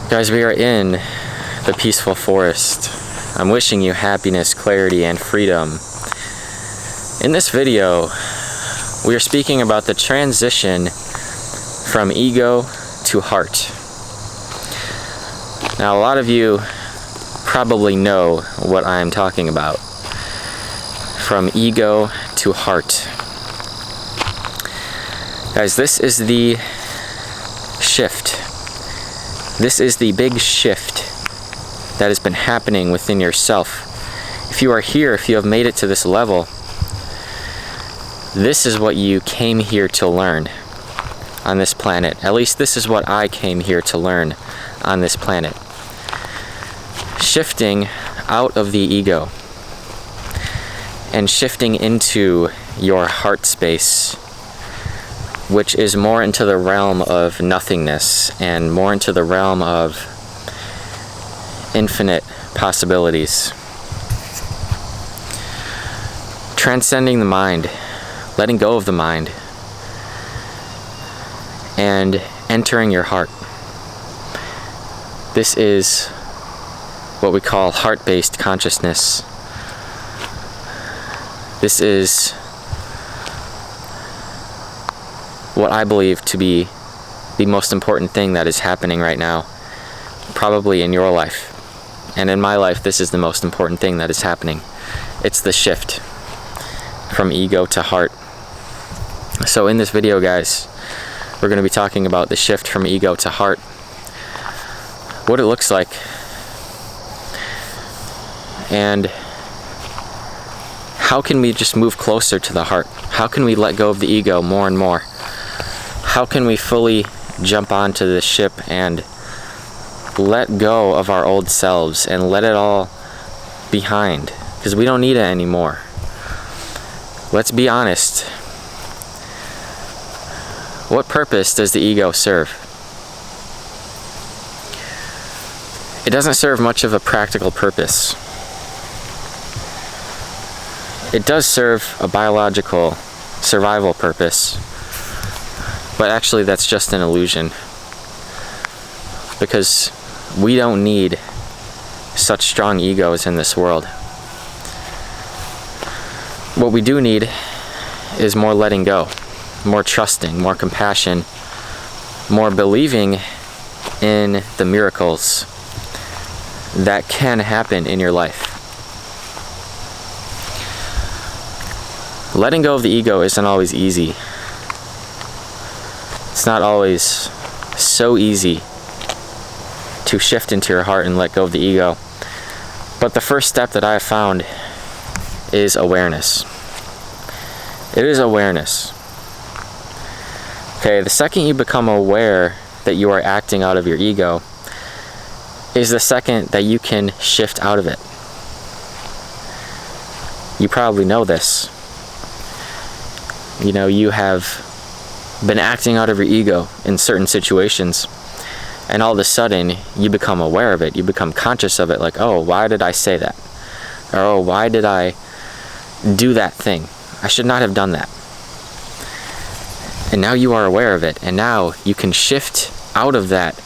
Guys, we are in the peaceful forest. I'm wishing you happiness, clarity, and freedom. In this video, we are speaking about the transition from ego to heart. Now, a lot of you probably know what I am talking about. From ego to heart. Guys, this is the shift. This is the big shift that has been happening within yourself. If you are here, if you have made it to this level, this is what you came here to learn on this planet. At least this is what I came here to learn on this planet. Shifting out of the ego and shifting into your heart space, which is more into the realm of nothingness and more into the realm of infinite possibilities. Transcending the mind, letting go of the mind, and entering your heart. This is what we call heart-based consciousness. This is what I believe to be the most important thing that is happening right now, probably in your life. And in my life, this is the most important thing that is happening. It's the shift from ego to heart. So in this video, guys, we're going to be talking about the shift from ego to heart, what it looks like, and how can we just move closer to the heart? How can we let go of the ego more and more? How can we fully jump onto this ship and let go of our old selves and let it all behind? Because we don't need it anymore. Let's be honest. What purpose does the ego serve? It doesn't serve much of a practical purpose. It does serve a biological survival purpose. But actually, that's just an illusion, because we don't need such strong egos in this world. What we do need is more letting go, more trusting, more compassion, more believing in the miracles that can happen in your life. Letting go of the ego isn't always easy. It's not always so easy to shift into your heart and let go of the ego. But the first step that I have found is awareness. It is awareness. Okay, the second you become aware that you are acting out of your ego is the second that you can shift out of it. You probably know this. You know, you have been acting out of your ego in certain situations, and all of a sudden you become aware of it, you become conscious of it, like, oh, why did I say that? Or, oh, why did I do that thing? I should not have done that. And now you are aware of it, and now you can shift out of that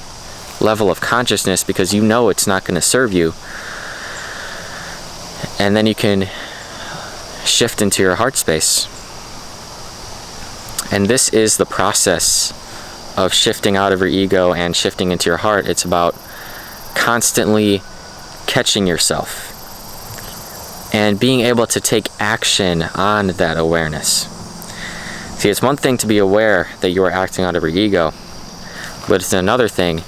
level of consciousness because you know it's not going to serve you, and then you can shift into your heart space. And this is the process of shifting out of your ego and shifting into your heart. It's about constantly catching yourself and being able to take action on that awareness. See, it's one thing to be aware that you are acting out of your ego, but it's another thing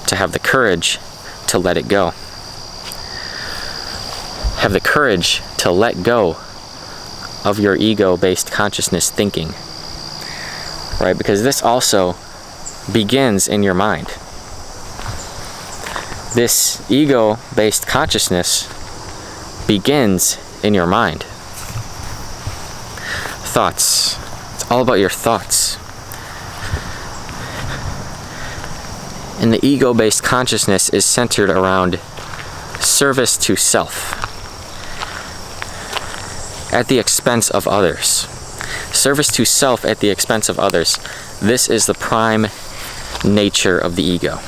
to have the courage to let it go. Have the courage to let go of your ego-based consciousness thinking. Right? Because this also begins in your mind. This ego-based consciousness begins in your mind. Thoughts. It's all about your thoughts. And the ego-based consciousness is centered around service to self at the expense of others. Service to self at the expense of others. This is the prime nature of the ego.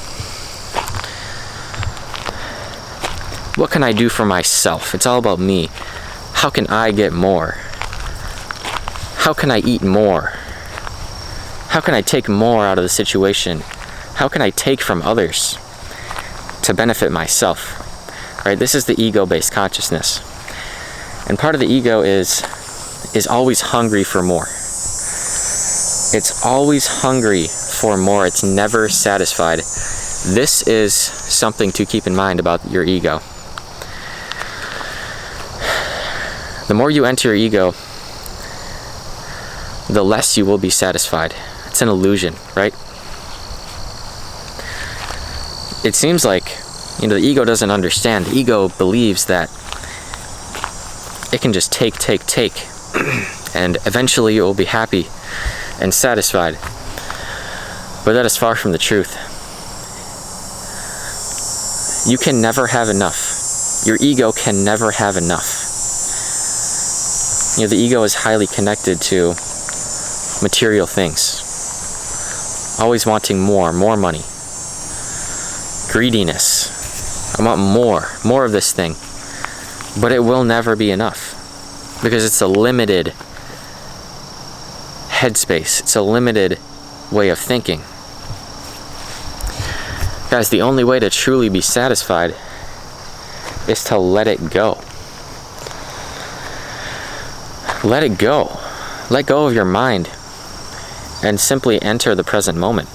What can I do for myself? It's all about me. How can I get more? How can I eat more? How can I take more out of the situation? How can I take from others to benefit myself? Right? This is the ego-based consciousness. And part of the ego is always hungry for more. It's always hungry for more. It's never satisfied. This is something to keep in mind about your ego. The more you enter your ego, the less you will be satisfied. It's an illusion, right? It seems like, the ego doesn't understand. The ego believes that it can just take, and eventually it will be happy and satisfied. But that is far from the truth. You can never have enough. Your ego can never have enough. The ego is highly connected to material things. Always wanting more money. Greediness. I want more of this thing. But it will never be enough. Because it's a limited headspace. It's a limited way of thinking. Guys, the only way to truly be satisfied is to let it go. Let it go. Let go of your mind and simply enter the present moment.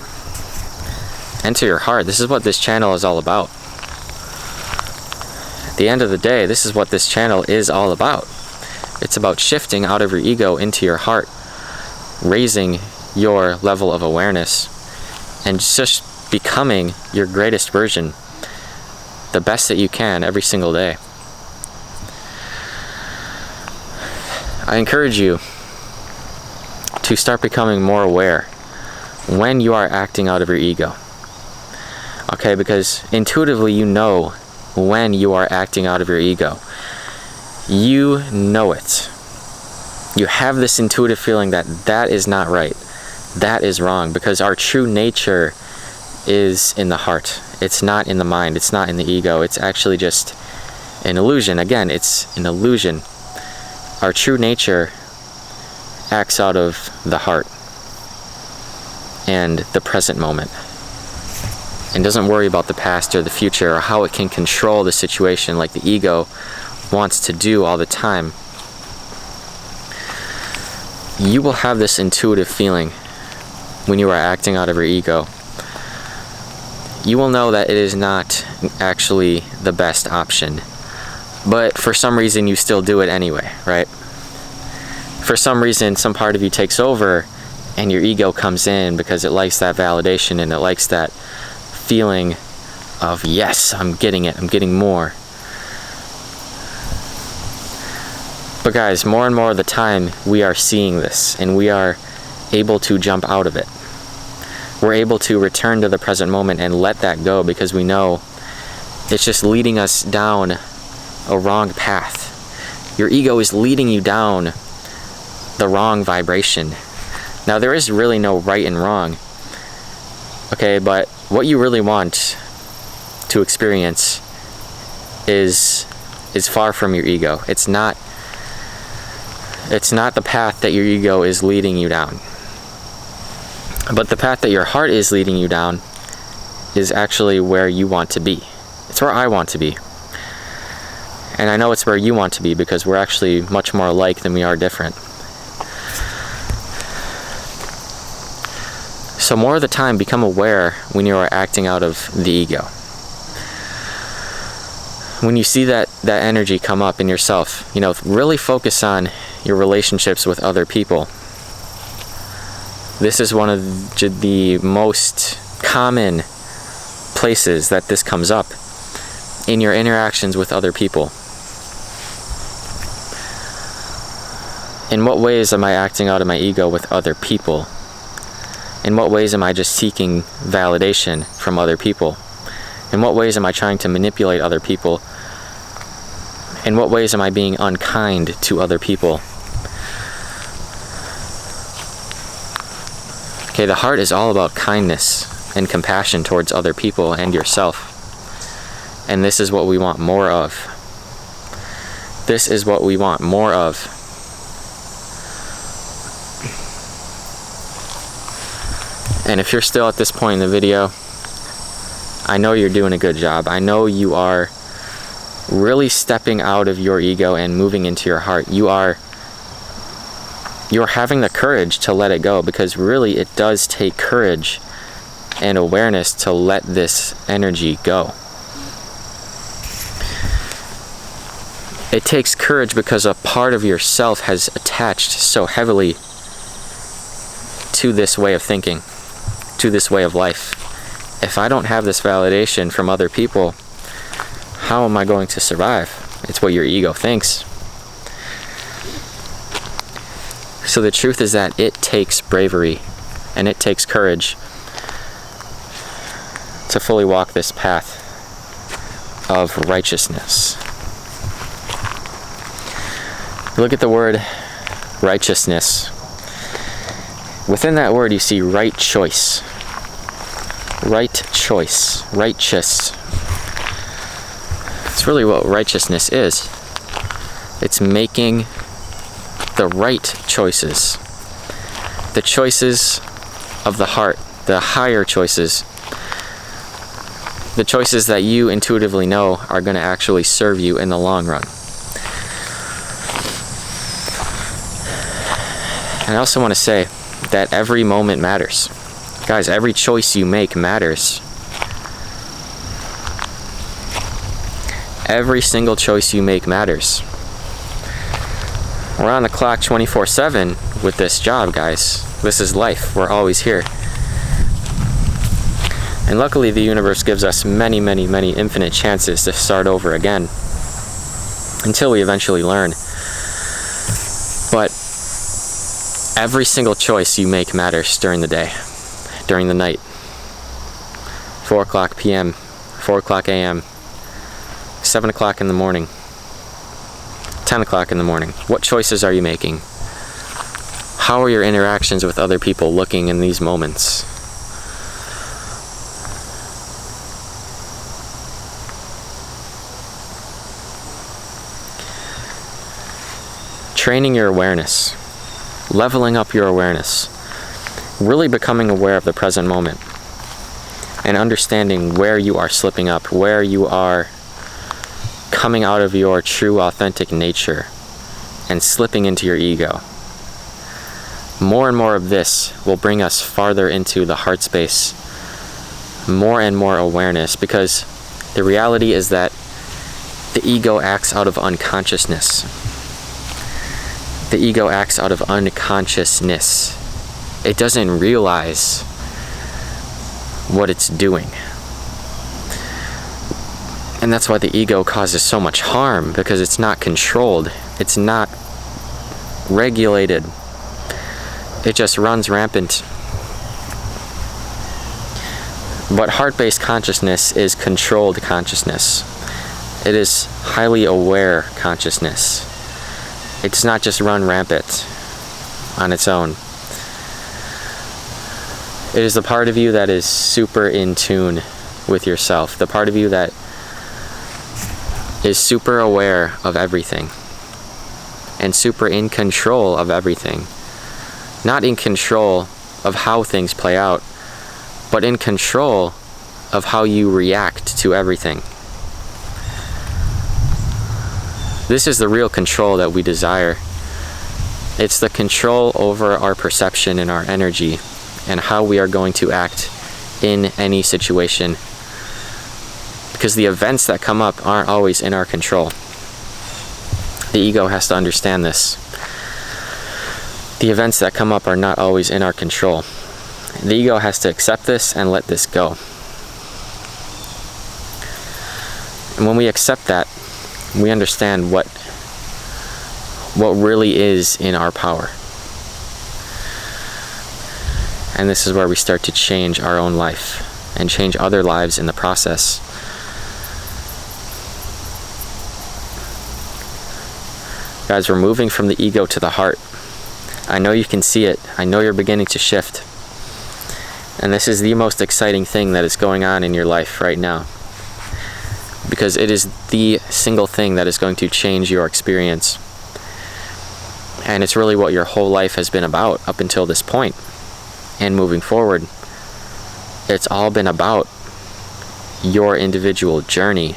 Enter your heart. This is what this channel is all about. At the end of the day, this is what this channel is all about. It's about shifting out of your ego into your heart, raising your level of awareness, and just becoming your greatest version, the best that you can every single day. I encourage you to start becoming more aware when you are acting out of your ego. Okay, because intuitively you know when you are acting out of your ego. You know it. You have this intuitive feeling that that is not right. That is wrong, because our true nature is in the heart. It's not in the mind. It's not in the ego. It's actually just an illusion. Again, it's an illusion. Our true nature acts out of the heart and the present moment, and doesn't worry about the past or the future or how it can control the situation like the ego wants to do all the time. You will have this intuitive feeling when you are acting out of your ego. You will know that it is not actually the best option, but for some reason you still do it anyway, right? For some reason, some part of you takes over and your ego comes in because it likes that validation and it likes that feeling of, yes, I'm getting it, I'm getting more. But guys, more and more of the time we are seeing this and we are able to jump out of it. We're able to return to the present moment and let that go, because we know it's just leading us down a wrong path. Your ego is leading you down the wrong vibration. Now, there is really no right and wrong, okay, but what you really want to experience is far from your ego. It's not the path that your ego is leading you down. But the path that your heart is leading you down is actually where you want to be. It's where I want to be. And I know it's where you want to be, because we're actually much more alike than we are different. So more of the time, become aware when you are acting out of the ego. When you see that energy come up in yourself, really focus on your relationships with other people. This is one of the most common places that this comes up, in your interactions with other people. In what ways am I acting out of my ego with other people? In what ways am I just seeking validation from other people? In what ways am I trying to manipulate other people? In what ways am I being unkind to other people? Okay, the heart is all about kindness and compassion towards other people and yourself. And this is what we want more of. This is what we want more of. And if you're still at this point in the video, I know you're doing a good job. I know you are really stepping out of your ego and moving into your heart. You're having the courage to let it go, because really it does take courage and awareness to let this energy go. It takes courage because a part of yourself has attached so heavily to this way of thinking, to this way of life. If I don't have this validation from other people, how am I going to survive? It's what your ego thinks. So the truth is that it takes bravery and it takes courage to fully walk this path of righteousness. Look at the word righteousness. Within that word you see right choice. Right choice. Righteous. It's really what righteousness is. It's making the right choices. The choices of the heart. The higher choices. The choices that you intuitively know are going to actually serve you in the long run. And I also want to say that every moment matters. Guys, every choice you make matters. Every single choice you make matters. We're on the clock 24/7 with this job, guys. This is life. We're always here. And luckily the universe gives us many, many, many infinite chances to start over again until we eventually learn. But every single choice you make matters during the day, during the night. 4 o'clock p.m., 4 o'clock a.m., 7 o'clock in the morning, 10 o'clock in the morning. What choices are you making? How are your interactions with other people looking in these moments? Training your awareness, leveling up your awareness, really becoming aware of the present moment, and understanding where you are slipping up, where you are coming out of your true authentic nature and slipping into your ego. More and more of this will bring us farther into the heart space, more and more awareness, because the reality is that the ego acts out of unconsciousness. The ego acts out of unconsciousness. It doesn't realize what it's doing. And that's why the ego causes so much harm, because it's not controlled. It's not regulated. It just runs rampant. But heart-based consciousness is controlled consciousness. It is highly aware consciousness. It does not just run rampant on its own. It is the part of you that is super in tune with yourself. The part of you that is super aware of everything. And super in control of everything. Not in control of how things play out, but in control of how you react to everything. This is the real control that we desire. It's the control over our perception and our energy and how we are going to act in any situation. Because the events that come up aren't always in our control. The ego has to understand this. The events that come up are not always in our control. The ego has to accept this and let this go. And when we accept that, we understand what really is in our power. And this is where we start to change our own life and change other lives in the process. Guys, we're moving from the ego to the heart. I know you can see it. I know you're beginning to shift. And this is the most exciting thing that is going on in your life right now. because it is the single thing that is going to change your experience. And it's really what your whole life has been about up until this point. And moving forward, it's all been about your individual journey.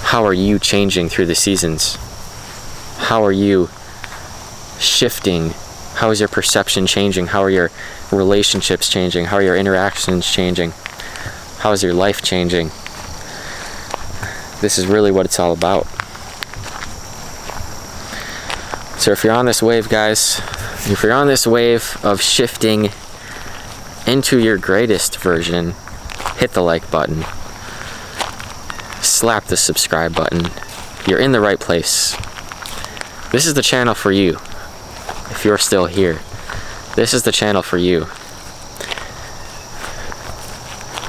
How are you changing through the seasons? How are you shifting? How is your perception changing? How are your relationships changing? How are your interactions changing? How is your life changing? This is really what it's all about. So if you're on this wave, guys, if you're on this wave of shifting into your greatest version, hit the like button. Slap the subscribe button. You're in the right place. This is the channel for you. If you're still here, this is the channel for you.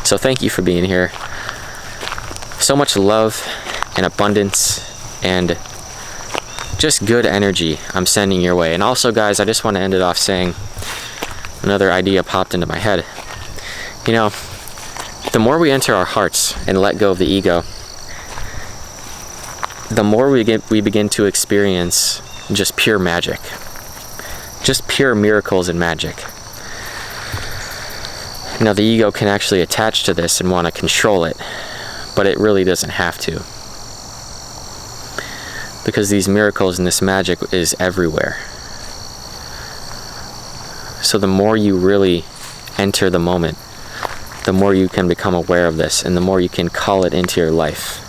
So thank you for being here. So much love and abundance and just good energy I'm sending your way. And also, guys, I just want to end it off saying another idea popped into my head. You know, the more we enter our hearts and let go of the ego, the more we begin to experience just pure magic. Just pure miracles and magic. Now, the ego can actually attach to this and want to control it, but it really doesn't have to. Because these miracles and this magic is everywhere. So the more you really enter the moment, the more you can become aware of this, and the more you can call it into your life.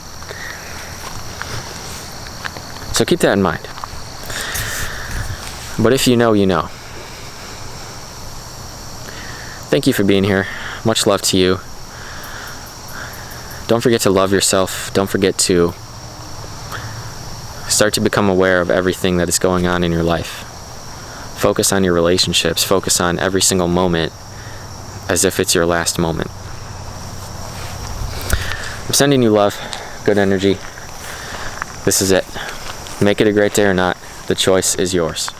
So keep that in mind. But if you know, you know. Thank you for being here. Much love to you. Don't forget to love yourself. Don't forget to start to become aware of everything that is going on in your life. Focus on your relationships. Focus on every single moment as if it's your last moment. I'm sending you love, good energy. This is it. Make it a great day or not. The choice is yours.